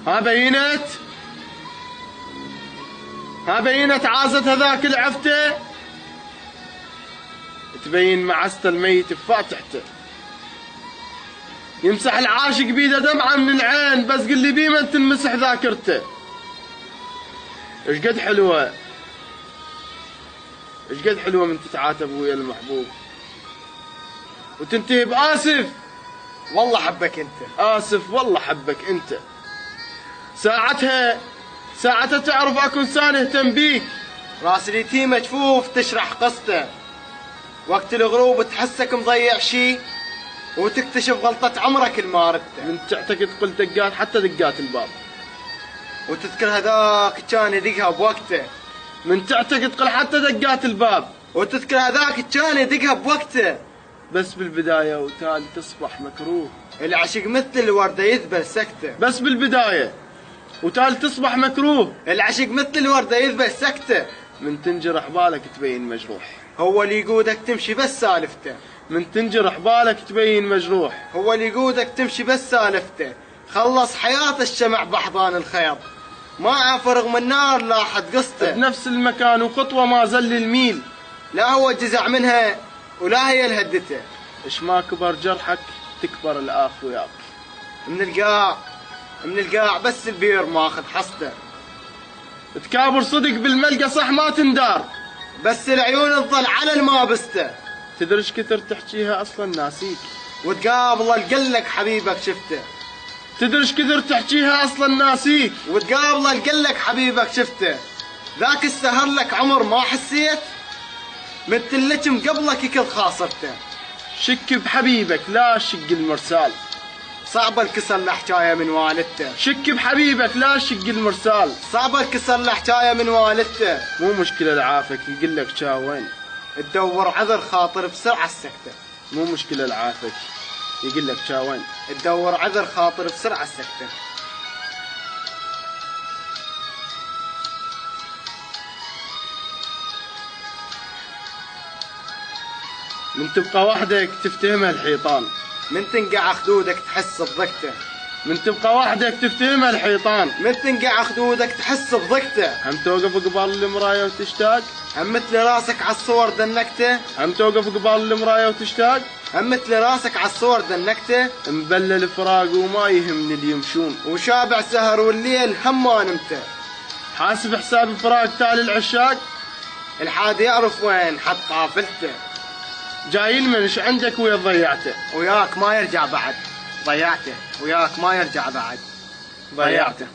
ها بينت عازت هذاك العفته، تبين معسته الميت بفاتحته، يمسح العاشق بيده دمعه من العين، بس قل لي بيه من تنمسح ذاكرته. ايش قد حلوه، ايش قد حلوه من تتعاتب ويا المحبوب وتنتهي بآسف والله حبك انت، آسف والله حبك انت. ساعتها تعرف اكو انسان اهتم بيك. راس اليتيم مجفوف تشرح قصته، وقت الغروب تحسك مضيع شي وتكتشف غلطة عمرك المارته. من تعتقد قلت دقات حتى دقات الباب، وتذكر هذاك كان يدقها بوقته. من تعتقد قل حتى دقات الباب، وتذكر هذاك كان يدقها بوقته. بس بالبداية وتالي تصبح مكروه. العشق مثل الوردة يذبل سكته. بس بالبداية وتالي تصبح مكروه. العشق مثل الوردة يذبل سكته. من تنجرح بالك تبين مجروح. هو اللي يقودك تمشي بس سالفته. من تنجرح بالك تبين مجروح. هو اللي يقودك تمشي بس سالفته. خلص حياة الشمع بحضان الخيط، ما عفى رغم النار لاحت قصته. بنفس المكان وخطوة ما زل الميل، لا هو جزع منها ولا هي لهدته. اش ما كبر جرحك تكبر الآخ وياك. من القاع بس البير ماخذ حصته. تكابر صدق بالملقى صح ما تندار، بس العيون تظل على المابسته. تدري ايش كثر تحكيها اصلا ناسيك، وتقابل القلك حبيبك شفته. تدري ايش كثر تحكيها اصلا ناسيك، وتقابل القلك حبيبك شفته. ذاك السهر لك عمر ما حسيت، مثل اللجم قبلك كل خاصرته. شك بحبيبك لا شق المرسال، صعب الكسر لحكايه من والدته. شك بحبيبك لا شق المرسال، صعب الكسر لحكايه من والدته. مو مشكلة العافك يقول لك شاوين، تدور عذر خاطر بسرعة السكتة. مو مشكلة العافك يقول لك شاوين، تدور عذر خاطر بسرعة السكتة. من تبقى وحدك تفتهمها الحيطان، من تنقع خدودك تحس بضيقته. من تبقى وحدك تفتهمها الحيطان، من تنقع خدودك تحس بضيقته. هم توقف قبال المراية وتشتاق، هم مثل راسك على الصور دنكته. هم توقف قبال المراية وتشتاق، هم مثل راسك على الصور دنكته. مبلل فراق وما يهمني اللي يمشون، وشابع سهر والليل هم ما نمته. حاسب حساب فراق تالي العشاق، الحاد يعرف وين حط قافلته. جاي من ايش عندك ويا ضيعته، وياك ما يرجع بعد. ضيعته وياك ما يرجع بعد. ضيعته.